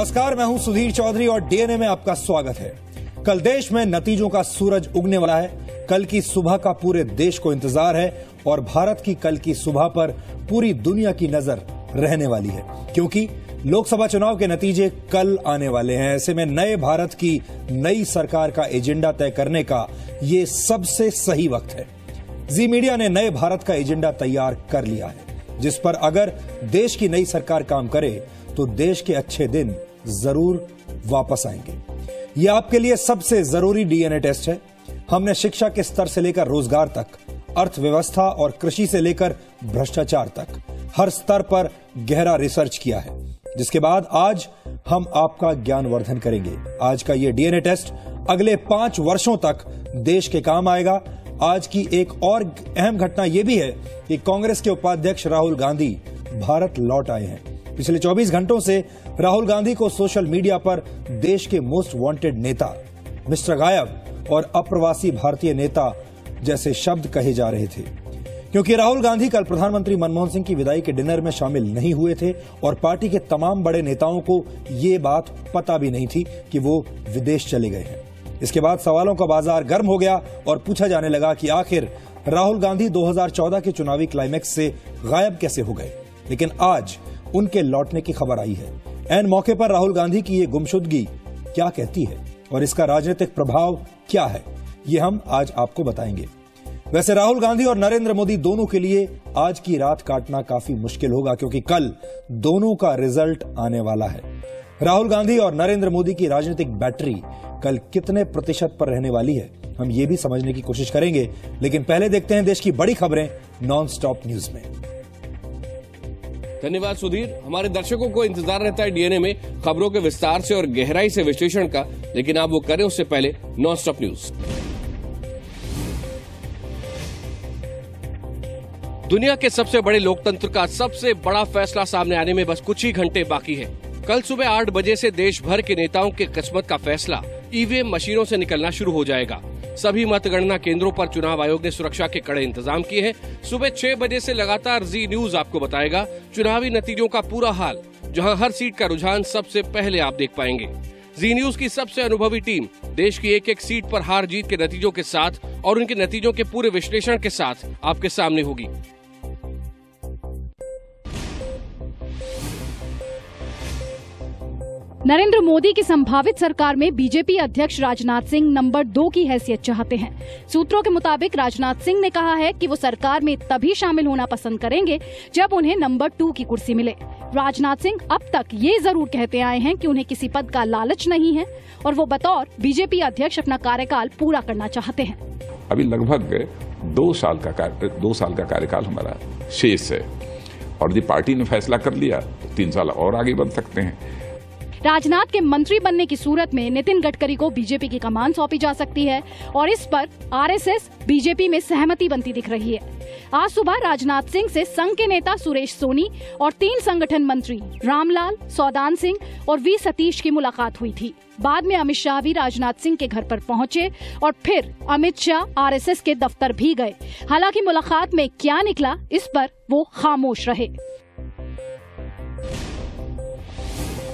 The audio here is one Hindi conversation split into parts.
नमस्कार, मैं हूं सुधीर चौधरी और डीएनए में आपका स्वागत है। कल देश में नतीजों का सूरज उगने वाला है। कल की सुबह का पूरे देश को इंतजार है और भारत की कल की सुबह पर पूरी दुनिया की नजर रहने वाली है, क्योंकि लोकसभा चुनाव के नतीजे कल आने वाले हैं। ऐसे में नए भारत की नई सरकार का एजेंडा तय करने का ये सबसे सही वक्त है। जी मीडिया ने नए भारत का एजेंडा तैयार कर लिया है, जिस पर अगर देश की नई सरकार काम करे तो देश के अच्छे दिन जरूर वापस आएंगे। यह आपके लिए सबसे जरूरी डीएनए टेस्ट है। हमने शिक्षा के स्तर से लेकर रोजगार तक, अर्थव्यवस्था और कृषि से लेकर भ्रष्टाचार तक हर स्तर पर गहरा रिसर्च किया है, जिसके बाद आज हम आपका ज्ञानवर्धन करेंगे। आज का यह डीएनए टेस्ट अगले 5 वर्षों तक देश के काम आएगा। आज की एक और अहम घटना यह भी है कि कांग्रेस के उपाध्यक्ष राहुल गांधी भारत लौट आए हैं। पिछले 24 घंटों से राहुल गांधी को सोशल मीडिया पर देश के मोस्ट वांटेड नेता, मिस्टर गायब और अप्रवासी भारतीय नेता जैसे शब्द कहे जा रहे थे, क्योंकि राहुल गांधी कल प्रधानमंत्री मनमोहन सिंह की विदाई के डिनर में शामिल नहीं हुए थे और पार्टी के तमाम बड़े नेताओं को ये बात पता भी नहीं थी कि वो विदेश चले गए हैं। इसके बाद सवालों का बाजार गर्म हो गया और पूछा जाने लगा कि आखिर राहुल गांधी 2014 के चुनावी क्लाइमैक्स से गायब कैसे हो गए। लेकिन आज उनके लौटने की खबर आई है। ऐन मौके पर राहुल गांधी की ये गुमशुदगी क्या कहती है और इसका राजनीतिक प्रभाव क्या है, ये हम आज आपको बताएंगे। वैसे राहुल गांधी और नरेंद्र मोदी दोनों के लिए आज की रात काटना काफी मुश्किल होगा, क्योंकि कल दोनों का रिजल्ट आने वाला है। राहुल गांधी और नरेंद्र मोदी की राजनीतिक बैटरी कल कितने प्रतिशत पर रहने वाली है, हम ये भी समझने की कोशिश करेंगे। लेकिन पहले देखते हैं देश की बड़ी खबरें नॉन स्टॉप न्यूज में। धन्यवाद सुधीर। हमारे दर्शकों को इंतजार रहता है डीएनए में खबरों के विस्तार से और गहराई से विश्लेषण का, लेकिन आप वो करें उससे पहले नॉन स्टॉप न्यूज। दुनिया के सबसे बड़े लोकतंत्र का सबसे बड़ा फैसला सामने आने में बस कुछ ही घंटे बाकी है। कल सुबह 8 बजे से देश भर के नेताओं के किस्मत का फैसला ईवीएम मशीनों से निकलना शुरू हो जाएगा। सभी मतगणना केंद्रों पर चुनाव आयोग ने सुरक्षा के कड़े इंतजाम किए हैं। सुबह 6 बजे से लगातार जी न्यूज आपको बताएगा चुनावी नतीजों का पूरा हाल, जहां हर सीट का रुझान सबसे पहले आप देख पाएंगे। जी न्यूज की सबसे अनुभवी टीम देश की एक-एक सीट पर हार जीत के नतीजों के साथ और उनके नतीजों के पूरे विश्लेषण के साथ आपके सामने होगी। नरेंद्र मोदी की संभावित सरकार में बीजेपी अध्यक्ष राजनाथ सिंह नंबर 2 की हैसियत चाहते हैं। सूत्रों के मुताबिक राजनाथ सिंह ने कहा है कि वो सरकार में तभी शामिल होना पसंद करेंगे जब उन्हें नंबर 2 की कुर्सी मिले। राजनाथ सिंह अब तक ये जरूर कहते आए हैं कि उन्हें किसी पद का लालच नहीं है और वो बतौर बीजेपी अध्यक्ष अपना कार्यकाल पूरा करना चाहते हैं। अभी लगभग 2 साल का कार्यकाल हमारा शेष है और यदि पार्टी ने फैसला कर लिया तो 3 साल और आगे बढ़ सकते हैं। राजनाथ के मंत्री बनने की सूरत में नितिन गडकरी को बीजेपी की कमान सौंपी जा सकती है और इस पर आरएसएस बीजेपी में सहमति बनती दिख रही है। आज सुबह राजनाथ सिंह से संघ के नेता सुरेश सोनी और 3 संगठन मंत्री रामलाल, सौदान सिंह और वी सतीश की मुलाकात हुई थी। बाद में अमित शाह भी राजनाथ सिंह के घर पर पहुंचे और फिर अमित शाह आरएसएस के दफ्तर भी गए। हालांकि मुलाकात में क्या निकला, इस पर वो खामोश रहे।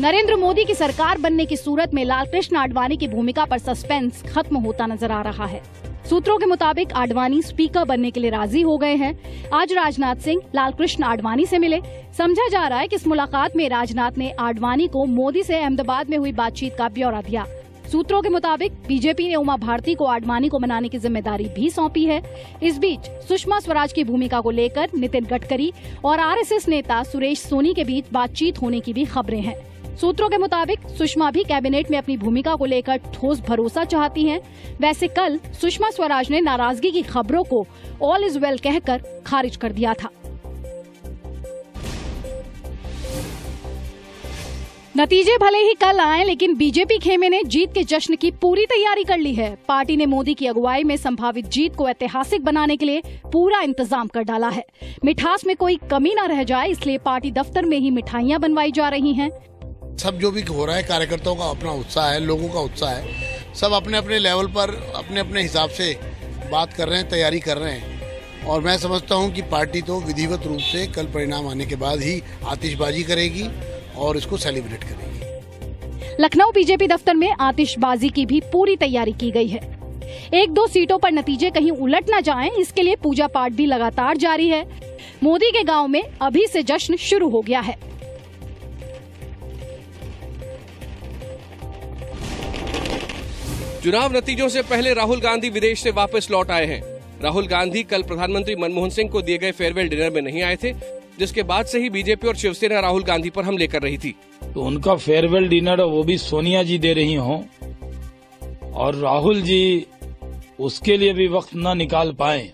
नरेंद्र मोदी की सरकार बनने की सूरत में लालकृष्ण आडवाणी की भूमिका पर सस्पेंस खत्म होता नजर आ रहा है। सूत्रों के मुताबिक आडवाणी स्पीकर बनने के लिए राजी हो गए हैं। आज राजनाथ सिंह लालकृष्ण आडवाणी से मिले। समझा जा रहा है कि इस मुलाकात में राजनाथ ने आडवाणी को मोदी से अहमदाबाद में हुई बातचीत का ब्यौरा दिया। सूत्रों के मुताबिक बीजेपी ने उमा भारती को आडवाणी को मनाने की जिम्मेदारी भी सौंपी है। इस बीच सुषमा स्वराज की भूमिका को लेकर नितिन गडकरी और आरएसएस नेता सुरेश सोनी के बीच बातचीत होने की भी खबरें हैं। सूत्रों के मुताबिक सुषमा भी कैबिनेट में अपनी भूमिका को लेकर ठोस भरोसा चाहती हैं। वैसे कल सुषमा स्वराज ने नाराजगी की खबरों को ऑल इज वेल कहकर खारिज कर दिया था। नतीजे भले ही कल आए, लेकिन बीजेपी खेमे ने जीत के जश्न की पूरी तैयारी कर ली है। पार्टी ने मोदी की अगुवाई में संभावित जीत को ऐतिहासिक बनाने के लिए पूरा इंतजाम कर डाला है। मिठास में कोई कमी न रह जाए, इसलिए पार्टी दफ्तर में ही मिठाइयां बनवाई जा रही हैं। सब जो भी हो रहा है, कार्यकर्ताओं का अपना उत्साह है, लोगों का उत्साह है, सब अपने अपने लेवल पर अपने अपने हिसाब से बात कर रहे हैं, तैयारी कर रहे हैं। और मैं समझता हूं कि पार्टी तो विधिवत रूप से कल परिणाम आने के बाद ही आतिशबाजी करेगी और इसको सेलिब्रेट करेगी। लखनऊ बीजेपी दफ्तर में आतिशबाजी की भी पूरी तैयारी की गई है। 1-2 सीटों पर नतीजे कहीं उलट न जाएं, इसके लिए पूजा पाठ भी लगातार जारी है। मोदी के गांव में अभी से जश्न शुरू हो गया है। चुनाव नतीजों से पहले राहुल गांधी विदेश से वापस लौट आए हैं। राहुल गांधी कल प्रधानमंत्री मनमोहन सिंह को दिए गए फेयरवेल डिनर में नहीं आए थे, जिसके बाद से ही बीजेपी और शिवसेना राहुल गांधी पर हमले कर रही थी। तो उनका फेयरवेल डिनर वो भी सोनिया जी दे रही हों और राहुल जी उसके लिए भी वक्त न निकाल पाए,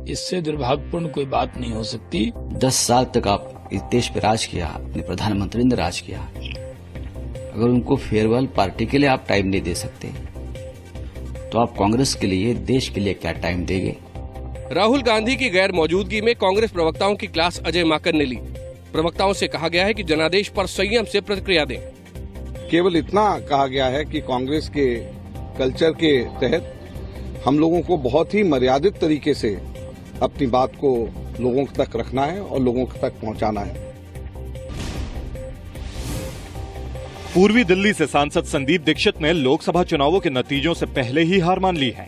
इससे दुर्भाग्यपूर्ण कोई बात नहीं हो सकती। 10 साल तक आप इस देश पे राज किया, अपने प्रधानमंत्री ने राज किया। अगर उनको फेयरवेल पार्टी के लिए आप टाइम नहीं दे सकते तो आप कांग्रेस के लिए, देश के लिए क्या टाइम देंगे? राहुल गांधी की गैर मौजूदगी में कांग्रेस प्रवक्ताओं की क्लास अजय माकन ने ली। प्रवक्ताओं से कहा गया है कि जनादेश पर संयम से प्रतिक्रिया दें। केवल इतना कहा गया है कि कांग्रेस के कल्चर के तहत हम लोगों को बहुत ही मर्यादित तरीके से अपनी बात को लोगों तक रखना है और लोगों तक पहुंचाना है। पूर्वी दिल्ली से सांसद संदीप दीक्षित ने लोकसभा चुनावों के नतीजों से पहले ही हार मान ली है।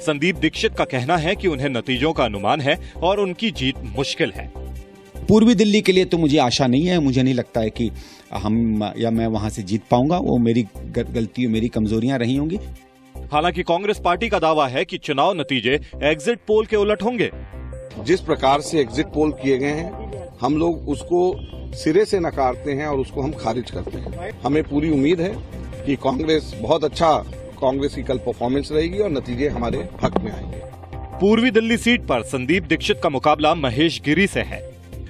संदीप दीक्षित का कहना है कि उन्हें नतीजों का अनुमान है और उनकी जीत मुश्किल है। पूर्वी दिल्ली के लिए तो मुझे आशा नहीं है। मुझे नहीं लगता है कि हम या मैं वहां से जीत पाऊंगा। वो मेरी गलती, मेरी कमजोरियां रही होंगी। हालांकि कांग्रेस पार्टी का दावा है कि चुनाव नतीजे एग्जिट पोल के उलट होंगे। जिस प्रकार से एग्जिट पोल किए गए हैं, हम लोग उसको सिरे से नकारते हैं और उसको हम खारिज करते हैं। हमें पूरी उम्मीद है कि बहुत अच्छा कांग्रेस की कल परफॉर्मेंस रहेगी और नतीजे हमारे हक में आएंगे। पूर्वी दिल्ली सीट पर संदीप दीक्षित का मुकाबला महेश गिरी से है।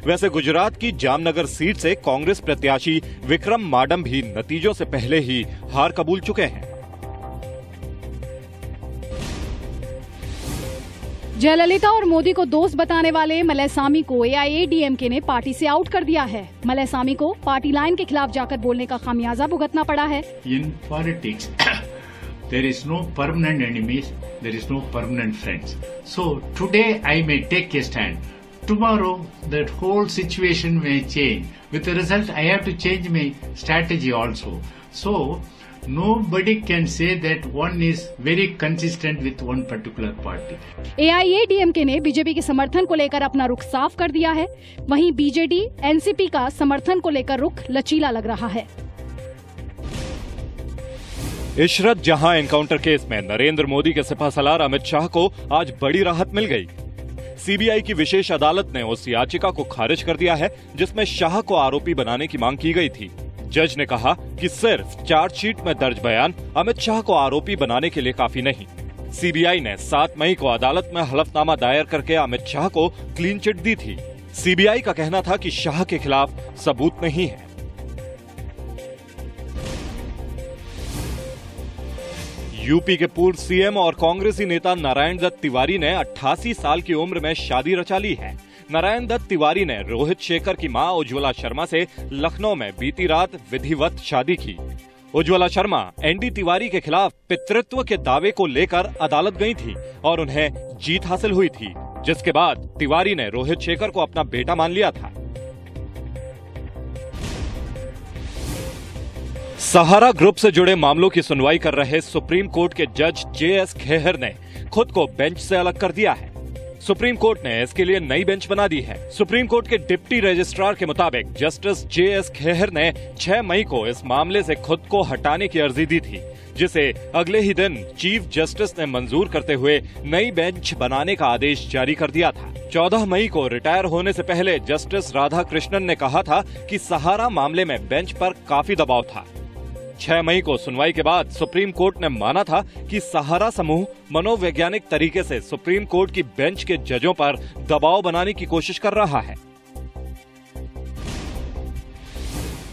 वैसे गुजरात की जामनगर सीट से कांग्रेस प्रत्याशी विक्रम माडम भी नतीजों से पहले ही हार कबूल चुके हैं। जयललिता और मोदी को दोस्त बताने वाले मलयसामी को AIADMK ने पार्टी से आउट कर दिया है। मलयसामी को पार्टी लाइन के खिलाफ जाकर बोलने का खामियाजा भुगतना पड़ा है। In politics there is no permanent enemies, there is no permanent friends. So today I may take a stand. Tomorrow that whole situation may change. With the result, I have to change my strategy also. So nobody can say that one is very consistent with one particular party. AIADMK ने बीजेपी के समर्थन को लेकर अपना रुख साफ कर दिया है। वहीं BJD, NCP का समर्थन को लेकर रुख लचीला लग रहा है। इशरत जहां एनकाउंटर केस में नरेंद्र मोदी के सिपहसालार अमित शाह को आज बड़ी राहत मिल गई। सीबीआई की विशेष अदालत ने उस याचिका को खारिज कर दिया है जिसमें शाह को आरोपी बनाने की मांग की गई थी। जज ने कहा कि सिर्फ चार्जशीट में दर्ज बयान अमित शाह को आरोपी बनाने के लिए काफी नहीं। सीबीआई ने 7 मई को अदालत में हलफनामा दायर करके अमित शाह को क्लीन चिट दी थी। सीबीआई का कहना था कि शाह के खिलाफ सबूत नहीं है। यूपी के पूर्व सीएम और कांग्रेसी नेता नारायण दत्त तिवारी ने 88 साल की उम्र में शादी रचा ली है। नारायण दत्त तिवारी ने रोहित शेखर की मां उज्ज्वला शर्मा से लखनऊ में बीती रात विधिवत शादी की। उज्ज्वला शर्मा एनडी तिवारी के खिलाफ पितृत्व के दावे को लेकर अदालत गई थी और उन्हें जीत हासिल हुई थी, जिसके बाद तिवारी ने रोहित शेखर को अपना बेटा मान लिया था। सहारा ग्रुप से जुड़े मामलों की सुनवाई कर रहे सुप्रीम कोर्ट के जज JS खेहर ने खुद को बेंच से अलग कर दिया है। सुप्रीम कोर्ट ने इसके लिए नई बेंच बना दी है। सुप्रीम कोर्ट के डिप्टी रजिस्ट्रार के मुताबिक जस्टिस JS खेहर ने 6 मई को इस मामले से खुद को हटाने की अर्जी दी थी, जिसे अगले ही दिन चीफ जस्टिस ने मंजूर करते हुए नई बेंच बनाने का आदेश जारी कर दिया था। 14 मई को रिटायर होने से पहले जस्टिस राधा कृष्णन ने कहा था कि सहारा मामले में बेंच पर काफी दबाव था। 6 मई को सुनवाई के बाद सुप्रीम कोर्ट ने माना था कि सहारा समूह मनोवैज्ञानिक तरीके से सुप्रीम कोर्ट की बेंच के जजों पर दबाव बनाने की कोशिश कर रहा है।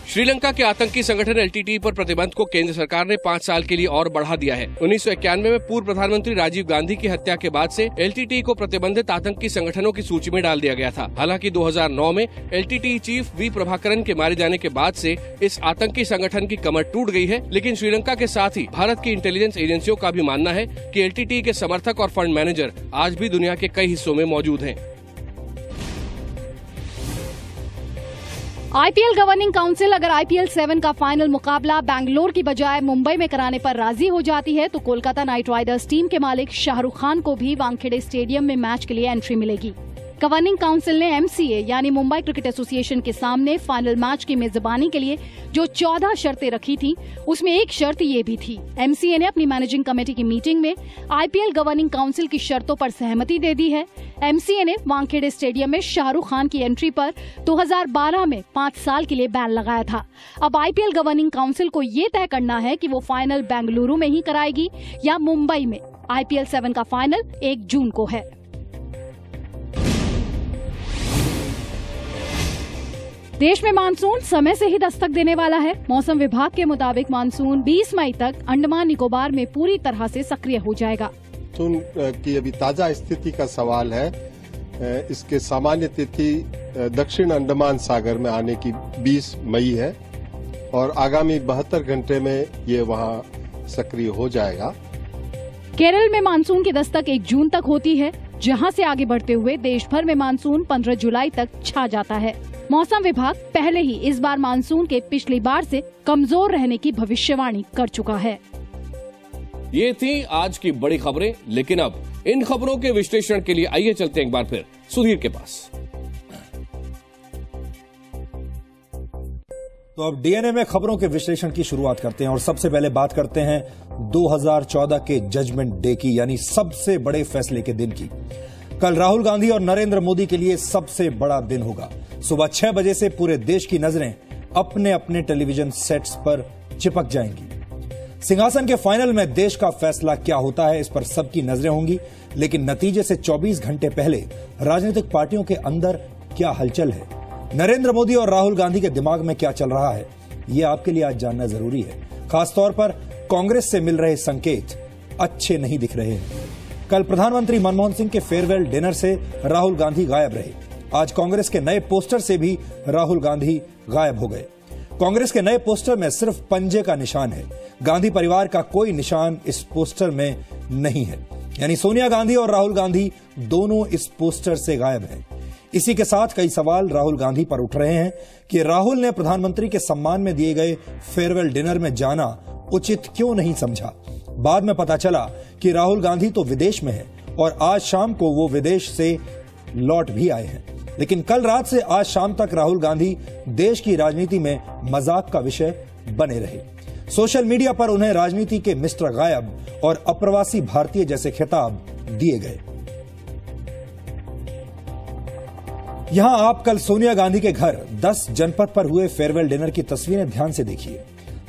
श्रीलंका के आतंकी संगठन LTTE पर प्रतिबंध को केंद्र सरकार ने 5 साल के लिए और बढ़ा दिया है। 1991 में पूर्व प्रधानमंत्री राजीव गांधी की हत्या के बाद से LTTE को प्रतिबंधित आतंकी संगठनों की सूची में डाल दिया गया था। हालांकि 2009 में LTTE चीफ V प्रभाकरन के मारे जाने के बाद से इस आतंकी संगठन की कमर टूट गई है। लेकिन श्रीलंका के साथ ही भारत की इंटेलिजेंस एजेंसियों का भी मानना है कि LTTE के समर्थक और फंड मैनेजर आज भी दुनिया के कई हिस्सों में मौजूद हैं। आईपीएल गवर्निंग काउंसिल अगर आईपीएल 7 का फाइनल मुकाबला बेंगलोर की बजाय मुंबई में कराने पर राजी हो जाती है तो कोलकाता नाइट राइडर्स टीम के मालिक शाहरुख खान को भी वानखेड़े स्टेडियम में मैच के लिए एंट्री मिलेगी। गवर्निंग काउंसिल ने एमसीए यानी मुंबई क्रिकेट एसोसिएशन के सामने फाइनल मैच की मेजबानी के लिए जो 14 शर्तें रखी थी उसमें एक शर्त ये भी थी। एमसीए ने अपनी मैनेजिंग कमेटी की मीटिंग में आईपीएल गवर्निंग काउंसिल की शर्तों पर सहमति दे दी है। एमसीए ने वानखेड़े स्टेडियम में शाहरुख खान की एंट्री पर 2012 में 5 साल के लिए बैन लगाया था। अब आईपीएल गवर्निंग काउंसिल को ये तय करना है कि वो फाइनल बेंगलुरु में ही कराएगी या मुंबई में। आईपीएल 7 का फाइनल 1 जून को है। देश में मानसून समय से ही दस्तक देने वाला है। मौसम विभाग के मुताबिक मानसून 20 मई तक अंडमान निकोबार में पूरी तरह से सक्रिय हो जाएगा। मानसून की अभी ताजा स्थिति का सवाल है। इसके सामान्य तिथि दक्षिण अंडमान सागर में आने की 20 मई है और आगामी 72 घंटे में ये वहां सक्रिय हो जाएगा। केरल में मानसून की दस्तक 1 जून तक होती है, जहां से आगे बढ़ते हुए देश भर में मानसून 15 जुलाई तक छा जाता है। मौसम विभाग पहले ही इस बार मानसून के पिछली बार से कमजोर रहने की भविष्यवाणी कर चुका है। ये थी आज की बड़ी खबरें, लेकिन अब इन खबरों के विश्लेषण के लिए आइए चलते हैं एक बार फिर सुधीर के पास। तो अब डीएनए में खबरों के विश्लेषण की शुरुआत करते हैं और सबसे पहले बात करते हैं 2014 के जजमेंट डे की, यानी सबसे बड़े फैसले के दिन की। कल राहुल गांधी और नरेंद्र मोदी के लिए सबसे बड़ा दिन होगा। सुबह 6 बजे से पूरे देश की नजरें अपने अपने टेलीविजन सेट्स पर चिपक जाएंगी। सिंहासन के फाइनल में देश का फैसला क्या होता है, इस पर सबकी नजरें होंगी। लेकिन नतीजे से 24 घंटे पहले राजनीतिक पार्टियों के अंदर क्या हलचल है, नरेंद्र मोदी और राहुल गांधी के दिमाग में क्या चल रहा है, ये आपके लिए आज जानना जरूरी है। खासतौर पर कांग्रेस से मिल रहे संकेत अच्छे नहीं दिख रहे हैं। कल प्रधानमंत्री मनमोहन सिंह के फेयरवेल डिनर से राहुल गांधी गायब रहे। आज कांग्रेस के नए पोस्टर से भी राहुल गांधी गायब हो गए। कांग्रेस के नए पोस्टर में सिर्फ पंजे का निशान है। गांधी परिवार का कोई निशान इस पोस्टर में नहीं है, यानी सोनिया गांधी और राहुल गांधी दोनों इस पोस्टर से गायब हैं। इसी के साथ कई सवाल राहुल गांधी पर उठ रहे हैं कि राहुल ने प्रधानमंत्री के सम्मान में दिए गए फेयरवेल डिनर में जाना उचित क्यों नहीं समझा। बाद में पता चला कि राहुल गांधी तो विदेश में है और आज शाम को वो विदेश से लौट भी आए हैं। लेकिन कल रात से आज शाम तक राहुल गांधी देश की राजनीति में मजाक का विषय बने रहे। सोशल मीडिया पर उन्हें राजनीति के मिस्टर गायब और अप्रवासी भारतीय जैसे खिताब दिए गए। यहां आप कल सोनिया गांधी के घर 10 जनपद पर हुए फेयरवेल डिनर की तस्वीरें ध्यान से देखिए।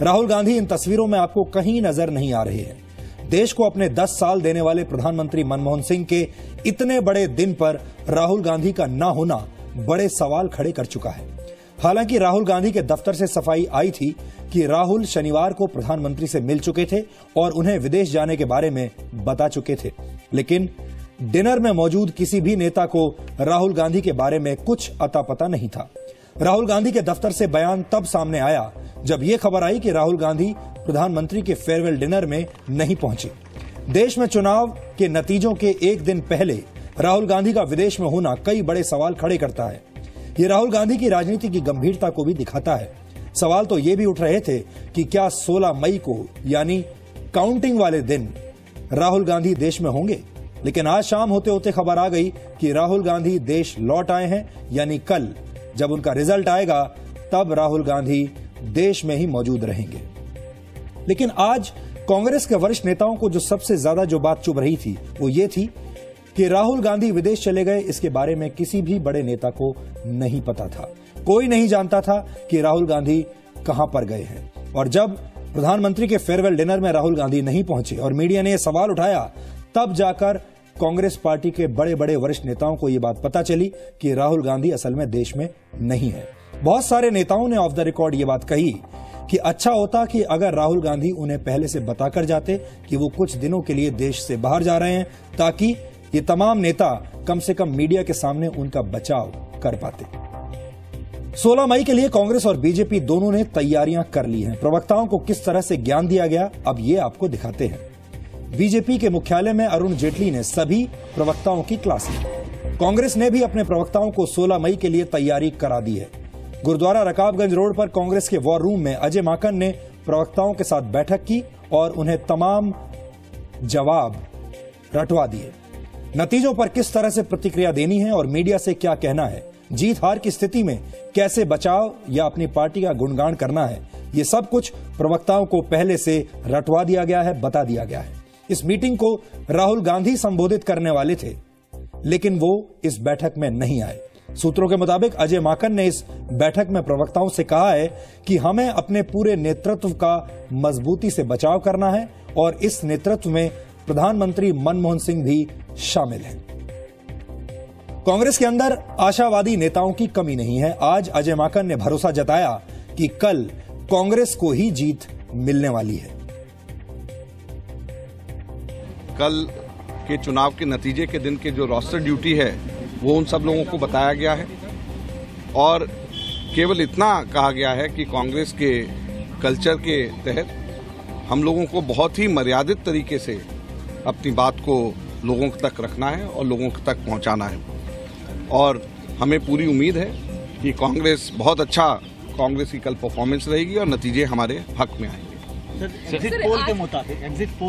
राहुल गांधी इन तस्वीरों में आपको कहीं नजर नहीं आ रहे हैं। देश को अपने 10 साल देने वाले प्रधानमंत्री मनमोहन सिंह के इतने बड़े दिन पर राहुल गांधी का न होना बड़े सवाल खड़े कर चुका है। हालांकि राहुल गांधी के दफ्तर से सफाई आई थी कि राहुल शनिवार को प्रधानमंत्री से मिल चुके थे और उन्हें विदेश जाने के बारे में बता चुके थे। लेकिन डिनर में मौजूद किसी भी नेता को राहुल गांधी के बारे में कुछ अता पता नहीं था। राहुल गांधी के दफ्तर से बयान तब सामने आया जब यह खबर आई कि राहुल गांधी प्रधानमंत्री के फेयरवेल डिनर में नहीं पहुंचे। देश में चुनाव के नतीजों के एक दिन पहले राहुल गांधी का विदेश में होना कई बड़े सवाल खड़े करता है। ये राहुल गांधी की राजनीति की गंभीरता को भी दिखाता है। सवाल तो ये भी उठ रहे थे कि क्या 16 मई को यानी काउंटिंग वाले दिन राहुल गांधी देश में होंगे। लेकिन आज शाम होते होते खबर आ गई कि राहुल गांधी देश लौट आए हैं, यानी कल जब उनका रिजल्ट आएगा तब राहुल गांधी देश में ही मौजूद रहेंगे। लेकिन आज कांग्रेस के वरिष्ठ नेताओं को जो सबसे ज्यादा जो बात चुभ रही थी वो ये थी कि राहुल गांधी विदेश चले गए, इसके बारे में किसी भी बड़े नेता को नहीं पता था। कोई नहीं जानता था कि राहुल गांधी कहां पर गए हैं। और जब प्रधानमंत्री के फेयरवेल डिनर में राहुल गांधी नहीं पहुंचे और मीडिया ने यह सवाल उठाया, तब जाकर कांग्रेस पार्टी के बड़े बड़े वरिष्ठ नेताओं को यह बात पता चली कि राहुल गांधी असल में देश में नहीं है। बहुत सारे नेताओं ने ऑफ द रिकॉर्ड ये बात कही कि अच्छा होता कि अगर राहुल गांधी उन्हें पहले से बताकर जाते कि वो कुछ दिनों के लिए देश से बाहर जा रहे हैं, ताकि ये तमाम नेता कम से कम मीडिया के सामने उनका बचाव कर पाते। 16 मई के लिए कांग्रेस और बीजेपी दोनों ने तैयारियां कर ली हैं। प्रवक्ताओं को किस तरह से ज्ञान दिया गया, अब ये आपको दिखाते हैं। बीजेपी के मुख्यालय में अरुण जेटली ने सभी प्रवक्ताओं की क्लास ली। कांग्रेस ने भी अपने प्रवक्ताओं को 16 मई के लिए तैयारी करा दी है। गुरुद्वारा रकाबगंज रोड पर कांग्रेस के वॉर रूम में अजय माकन ने प्रवक्ताओं के साथ बैठक की और उन्हें तमाम जवाब रटवा दिए। नतीजों पर किस तरह से प्रतिक्रिया देनी है और मीडिया से क्या कहना है, जीत हार की स्थिति में कैसे बचाव या अपनी पार्टी का गुणगान करना है, ये सब कुछ प्रवक्ताओं को पहले से रटवा दिया गया है, बता दिया गया है। इस मीटिंग को राहुल गांधी संबोधित करने वाले थे, लेकिन वो इस बैठक में नहीं आए। सूत्रों के मुताबिक अजय माकन ने इस बैठक में प्रवक्ताओं से कहा है कि हमें अपने पूरे नेतृत्व का मजबूती से बचाव करना है और इस नेतृत्व में प्रधानमंत्री मनमोहन सिंह भी शामिल हैं। कांग्रेस के अंदर आशावादी नेताओं की कमी नहीं है। आज अजय माकन ने भरोसा जताया कि कल कांग्रेस को ही जीत मिलने वाली है। कल के चुनाव के नतीजे के दिन के जो रोस्टर ड्यूटी है वो उन सब लोगों को बताया गया है और केवल इतना कहा गया है कि कांग्रेस के कल्चर के तहत हम लोगों को बहुत ही मर्यादित तरीके से अपनी बात को लोगों तक रखना है और लोगों तक पहुंचाना है और हमें पूरी उम्मीद है कि बहुत अच्छा कांग्रेस की कल परफॉर्मेंस रहेगी और नतीजे हमारे हक में आएंगे। एग्जिट पोल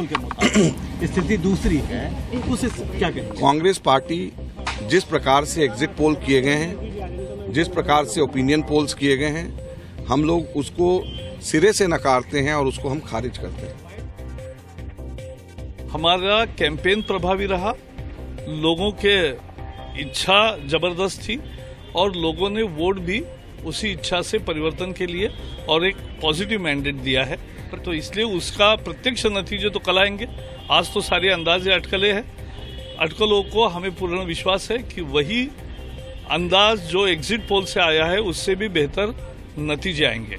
के मुताबिक स्थिति दूसरी है, उस क्या कहें? कांग्रेस पार्टी जिस प्रकार से एग्जिट पोल किए गए हैं, जिस प्रकार से ओपिनियन पोल्स किए गए हैं, हम लोग उसको सिरे से नकारते हैं और उसको हम खारिज करते हैं। हमारा कैंपेन प्रभावी रहा, लोगों के इच्छा जबरदस्त थी और लोगों ने वोट भी उसी इच्छा से परिवर्तन के लिए और एक पॉजिटिव मैंडेट दिया है, तो इसलिए उसका प्रत्यक्ष नतीजे तो कल आएंगे। आज तो सारे अंदाजे अटकले हैं, अटकलों को हमें पूर्ण विश्वास है कि वही अंदाज जो एग्जिट पोल से आया है उससे भी बेहतर नतीजे आएंगे।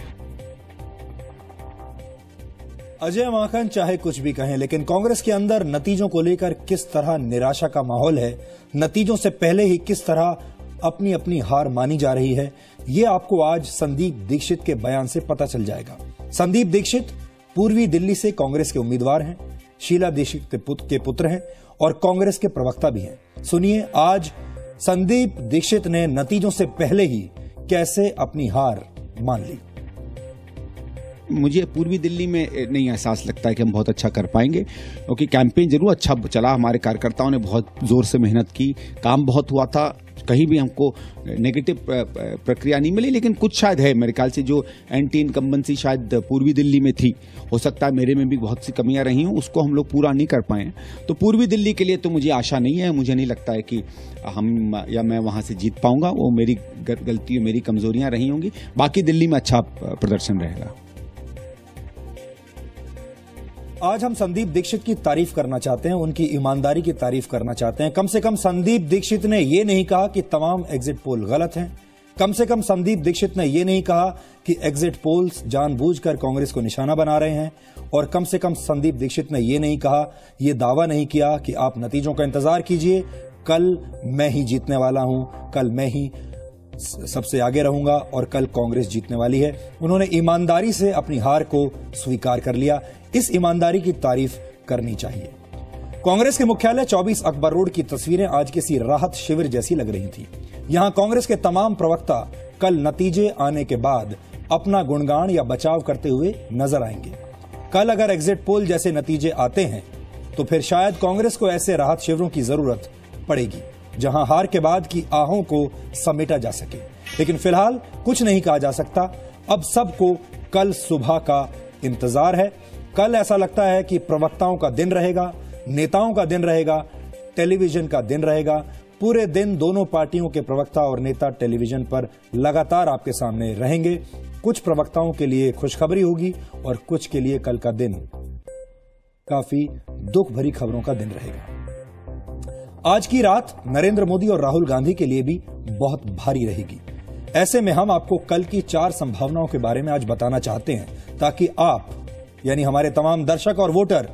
अजय माकन चाहे कुछ भी कहें, लेकिन कांग्रेस के अंदर नतीजों को लेकर किस तरह निराशा का माहौल है, नतीजों से पहले ही किस तरह अपनी अपनी हार मानी जा रही है, ये आपको आज संदीप दीक्षित के बयान से पता चल जाएगा। संदीप दीक्षित पूर्वी दिल्ली से कांग्रेस के उम्मीदवार हैं, शीला दीक्षित के पुत्र हैं और कांग्रेस के प्रवक्ता भी हैं। सुनिए आज संदीप दीक्षित ने नतीजों से पहले ही कैसे अपनी हार मान ली। मुझे पूर्वी दिल्ली में नहीं एहसास लगता है कि हम बहुत अच्छा कर पाएंगे, क्योंकि कैंपेन जरूर अच्छा चला, हमारे कार्यकर्ताओं ने बहुत जोर से मेहनत की, काम बहुत हुआ था, कहीं भी हमको नेगेटिव प्रक्रिया नहीं मिली, लेकिन कुछ शायद है मेरे ख्याल से जो एंटी इनकम्बेंसी शायद पूर्वी दिल्ली में थी, हो सकता है मेरे में भी बहुत सी कमियां रही हूं, उसको हम लोग पूरा नहीं कर पाए। तो पूर्वी दिल्ली के लिए तो मुझे आशा नहीं है, मुझे नहीं लगता है कि हम या मैं वहां से जीत पाऊंगा, वो मेरी गलती मेरी कमजोरियां रही होंगी। बाकी दिल्ली में अच्छा प्रदर्शन रहेगा। आज हम संदीप दीक्षित की तारीफ करना चाहते हैं, उनकी ईमानदारी की तारीफ करना चाहते हैं। कम से कम संदीप दीक्षित ने यह नहीं कहा कि तमाम एग्जिट पोल गलत हैं। कम से कम संदीप दीक्षित ने यह नहीं कहा कि एग्जिट पोल्स जानबूझकर कांग्रेस को निशाना बना रहे हैं और कम से कम संदीप दीक्षित ने यह नहीं कहा, यह दावा नहीं किया कि आप नतीजों का इंतजार कीजिए, कल मैं ही जीतने वाला हूं, कल मैं ही सबसे आगे रहूंगा और कल कांग्रेस जीतने वाली है। उन्होंने ईमानदारी से अपनी हार को स्वीकार कर लिया। इस ईमानदारी की तारीफ करनी चाहिए। कांग्रेस के मुख्यालय 24 अकबर रोड की तस्वीरें आज किसी राहत शिविर जैसी लग रही थी। यहां कांग्रेस के तमाम प्रवक्ता कल नतीजे आने के बाद अपना गुणगान या बचाव करते हुए नजर आएंगे। कल अगर एग्जिट पोल जैसे नतीजे आते हैं तो फिर शायद कांग्रेस को ऐसे राहत शिविरों की जरूरत पड़ेगी जहां हार के बाद की आहों को समेटा जा सके। लेकिन फिलहाल कुछ नहीं कहा जा सकता। अब सबको कल सुबह का इंतजार है। कल ऐसा लगता है कि प्रवक्ताओं का दिन रहेगा, नेताओं का दिन रहेगा, टेलीविजन का दिन रहेगा। पूरे दिन दोनों पार्टियों के प्रवक्ता और नेता टेलीविजन पर लगातार आपके सामने रहेंगे। कुछ प्रवक्ताओं के लिए खुशखबरी होगी और कुछ के लिए कल का दिन काफी दुख भरी खबरों का दिन रहेगा। आज की रात नरेंद्र मोदी और राहुल गांधी के लिए भी बहुत भारी रहेगी। ऐसे में हम आपको कल की 4 संभावनाओं के बारे में आज बताना चाहते हैं ताकि आप यानी हमारे तमाम दर्शक और वोटर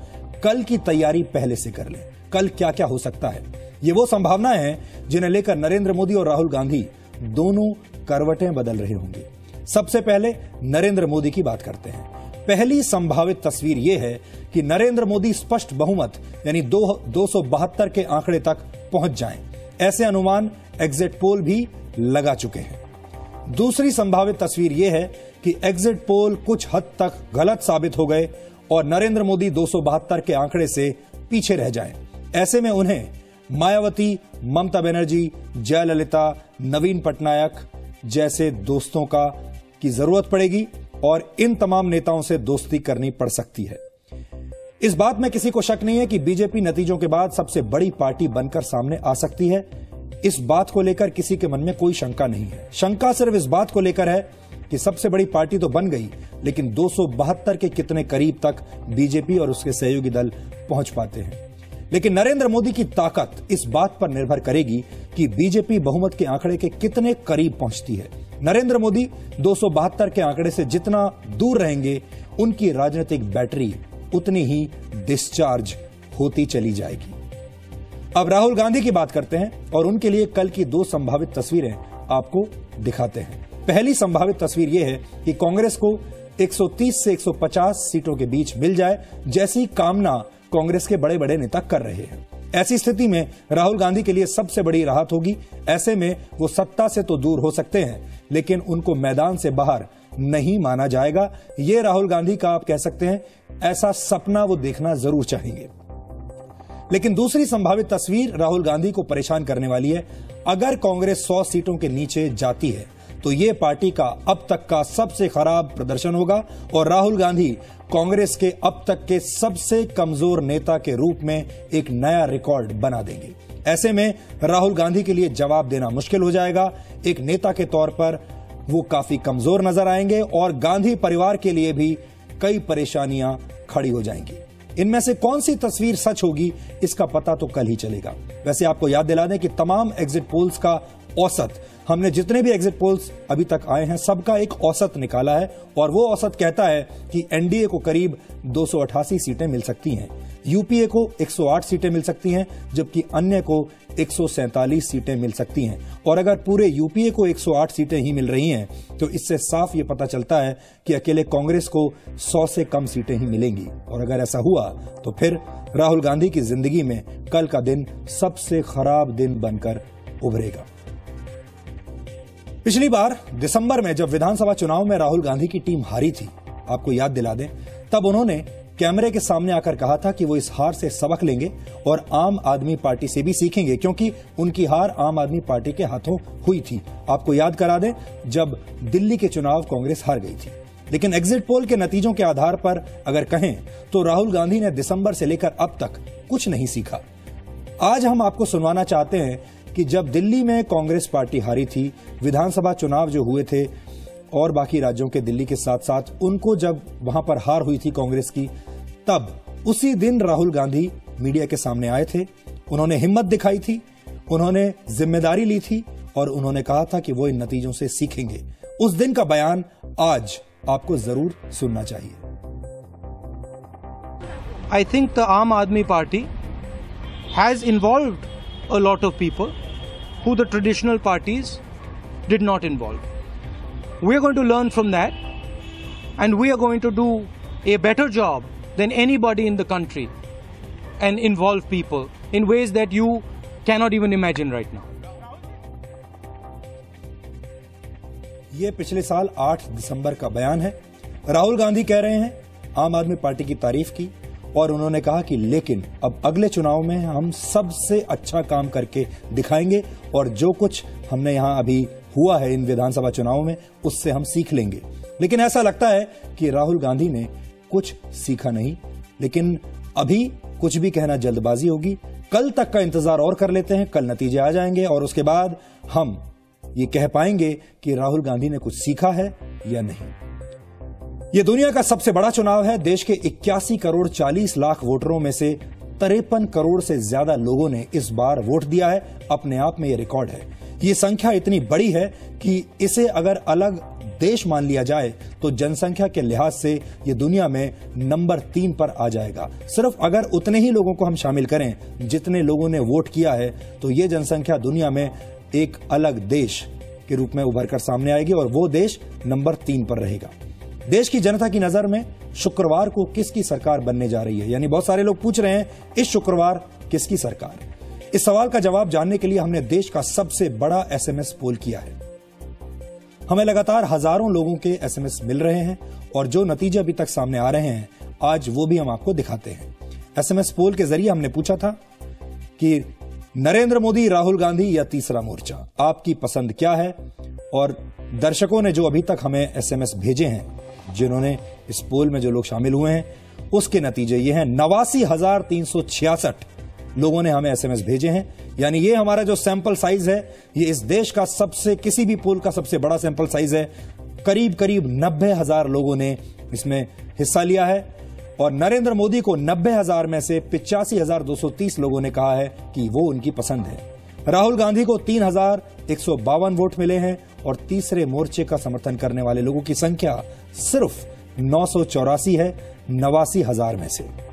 कल की तैयारी पहले से कर लें। कल क्या क्या हो सकता है, ये वो संभावनाएं हैं जिन्हें लेकर नरेंद्र मोदी और राहुल गांधी दोनों करवटें बदल रहे होंगे। सबसे पहले नरेंद्र मोदी की बात करते हैं। पहली संभावित तस्वीर यह है कि नरेंद्र मोदी स्पष्ट बहुमत यानी 272 के आंकड़े तक पहुंच जाएं। ऐसे अनुमान एग्जिट पोल भी लगा चुके हैं। दूसरी संभावित तस्वीर यह है कि एग्जिट पोल कुछ हद तक गलत साबित हो गए और नरेंद्र मोदी 272 के आंकड़े से पीछे रह जाएं। ऐसे में उन्हें मायावती, ममता बनर्जी, जयललिता, नवीन पटनायक जैसे दोस्तों की जरूरत पड़ेगी और इन तमाम नेताओं से दोस्ती करनी पड़ सकती है। इस बात में किसी को शक नहीं है कि बीजेपी नतीजों के बाद सबसे बड़ी पार्टी बनकर सामने आ सकती है। इस बात को लेकर किसी के मन में कोई शंका नहीं है। शंका सिर्फ इस बात को लेकर है कि सबसे बड़ी पार्टी तो बन गई, लेकिन 272 के कितने करीब तक बीजेपी और उसके सहयोगी दल पहुंच पाते हैं। लेकिन नरेंद्र मोदी की ताकत इस बात पर निर्भर करेगी कि बीजेपी बहुमत के आंकड़े के कितने करीब पहुंचती है। नरेंद्र मोदी 272 के आंकड़े से जितना दूर रहेंगे, उनकी राजनीतिक बैटरी उतनी ही डिस्चार्ज होती चली जाएगी। अब राहुल गांधी की बात करते हैं और उनके लिए कल की दो संभावित तस्वीरें आपको दिखाते हैं। पहली संभावित तस्वीर यह है कि कांग्रेस को 130 से 150 सीटों के बीच मिल जाए, जैसी कामना कांग्रेस के बड़े बड़े नेता कर रहे हैं। ऐसी स्थिति में राहुल गांधी के लिए सबसे बड़ी राहत होगी। ऐसे में वो सत्ता से तो दूर हो सकते हैं, लेकिन उनको मैदान से बाहर नहीं माना जाएगा। ये राहुल गांधी का आप कह सकते हैं ऐसा सपना वो देखना जरूर चाहेंगे। लेकिन दूसरी संभावित तस्वीर राहुल गांधी को परेशान करने वाली है। अगर कांग्रेस 100 सीटों के नीचे जाती है तो यह पार्टी का अब तक का सबसे खराब प्रदर्शन होगा और राहुल गांधी कांग्रेस के अब तक के सबसे कमजोर नेता के रूप में एक नया रिकॉर्ड बना देंगे। ऐसे में राहुल गांधी के लिए जवाब देना मुश्किल हो जाएगा। एक नेता के तौर पर वो काफी कमजोर नजर आएंगे और गांधी परिवार के लिए भी कई परेशानियां खड़ी हो जाएंगी। इनमें से कौन सी तस्वीर सच होगी, इसका पता तो कल ही चलेगा। वैसे आपको याद दिला दें कि तमाम एग्जिट पोल्स का औसत, हमने जितने भी एग्जिट पोल्स अभी तक आए हैं सबका एक औसत निकाला है और वो औसत कहता है कि एनडीए को करीब 288 सीटें मिल सकती हैं, यूपीए को 108 सीटें मिल सकती हैं, जबकि अन्य को 147 सीटें मिल सकती हैं। और अगर पूरे यूपीए को 108 सीटें ही मिल रही हैं तो इससे साफ ये पता चलता है कि अकेले कांग्रेस को 100 से कम सीटें ही मिलेंगी। और अगर ऐसा हुआ तो फिर राहुल गांधी की जिंदगी में कल का दिन सबसे खराब दिन बनकर उभरेगा। पिछली बार दिसंबर में जब विधानसभा चुनाव में राहुल गांधी की टीम हारी थी, आपको याद दिला दें, तब उन्होंने कैमरे के सामने आकर कहा था कि वो इस हार से सबक लेंगे और आम आदमी पार्टी से भी सीखेंगे, क्योंकि उनकी हार आम आदमी पार्टी के हाथों हुई थी। आपको याद करा दें, जब दिल्ली के चुनाव कांग्रेस हार गई थी। लेकिन एग्जिट पोल के नतीजों के आधार पर अगर कहें तो राहुल गांधी ने दिसंबर से लेकर अब तक कुछ नहीं सीखा। आज हम आपको सुनवाना चाहते हैं कि जब दिल्ली में कांग्रेस पार्टी हारी थी, विधानसभा चुनाव जो हुए थे और बाकी राज्यों के दिल्ली के साथ साथ उनको जब वहां पर हार हुई थी कांग्रेस की, तब उसी दिन राहुल गांधी मीडिया के सामने आए थे। उन्होंने हिम्मत दिखाई थी, उन्होंने जिम्मेदारी ली थी और उन्होंने कहा था कि वो इन नतीजों से सीखेंगे। उस दिन का बयान आज आपको जरूर सुनना चाहिए। I think the Aam Aadmi Party has involved a lot of people who the traditional parties did not involve. We are going to learn from that and we are going to do a better job than anybody in the country and involve people in ways that you cannot even imagine right now. ये पिछले साल 8 दिसंबर का बयान है। राहुल गांधी कह रहे हैं, आम आदमी पार्टी की तारीफ की और उन्होंने कहा कि लेकिन अब अगले चुनाव में हम सबसे अच्छा काम करके दिखाएंगे और जो कुछ हमने यहां अभी हुआ है इन विधानसभा चुनावों में उससे हम सीख लेंगे। लेकिन ऐसा लगता है कि राहुल गांधी ने कुछ सीखा नहीं। लेकिन अभी कुछ भी कहना जल्दबाजी होगी। कल तक का इंतजार और कर लेते हैं, कल नतीजे आ जाएंगे और उसके बाद हम ये कह पाएंगे कि राहुल गांधी ने कुछ सीखा है या नहीं। यह दुनिया का सबसे बड़ा चुनाव है। देश के 81 करोड़ 40 लाख वोटरों में से 53 करोड़ से ज्यादा लोगों ने इस बार वोट दिया है। अपने आप में यह रिकॉर्ड है। ये संख्या इतनी बड़ी है कि इसे अगर अलग देश मान लिया जाए तो जनसंख्या के लिहाज से ये दुनिया में नंबर 3 पर आ जाएगा। सिर्फ अगर उतने ही लोगों को हम शामिल करें जितने लोगों ने वोट किया है तो ये जनसंख्या दुनिया में एक अलग देश के रूप में उभर कर सामने आएगी और वो देश नंबर 3 पर रहेगा। देश की जनता की नजर में शुक्रवार को किसकी सरकार बनने जा रही है, यानी बहुत सारे लोग पूछ रहे हैं इस शुक्रवार किसकी सरकार। इस सवाल का जवाब जानने के लिए हमने देश का सबसे बड़ा एसएमएस पोल किया है। हमें लगातार हजारों लोगों के एसएमएस मिल रहे हैं और जो नतीजे अभी तक सामने आ रहे हैं आज वो भी हम आपको दिखाते हैं। एसएमएस पोल के जरिए हमने पूछा था कि नरेंद्र मोदी, राहुल गांधी या तीसरा मोर्चा, आपकी पसंद क्या है? और दर्शकों ने जो अभी तक हमें एसएमएस भेजे हैं, जिन्होंने इस पोल में जो लोग शामिल हुए हैं, उसके नतीजे ये हैं। 89,366 लोगों ने हमें एसएमएस भेजे हैं। यानी ये हमारा जो सैंपल साइज है, ये इस देश का किसी भी पोल का सबसे बड़ा सैंपल साइज है। करीब 90,000 लोगों ने इसमें हिस्सा लिया है और नरेंद्र मोदी को 90,000 में से 85,230 लोगों ने कहा है कि वो उनकी पसंद है। राहुल गांधी को 3,152 वोट मिले हैं और तीसरे मोर्चे का समर्थन करने वाले लोगों की संख्या सिर्फ 984 है 89,000 में से।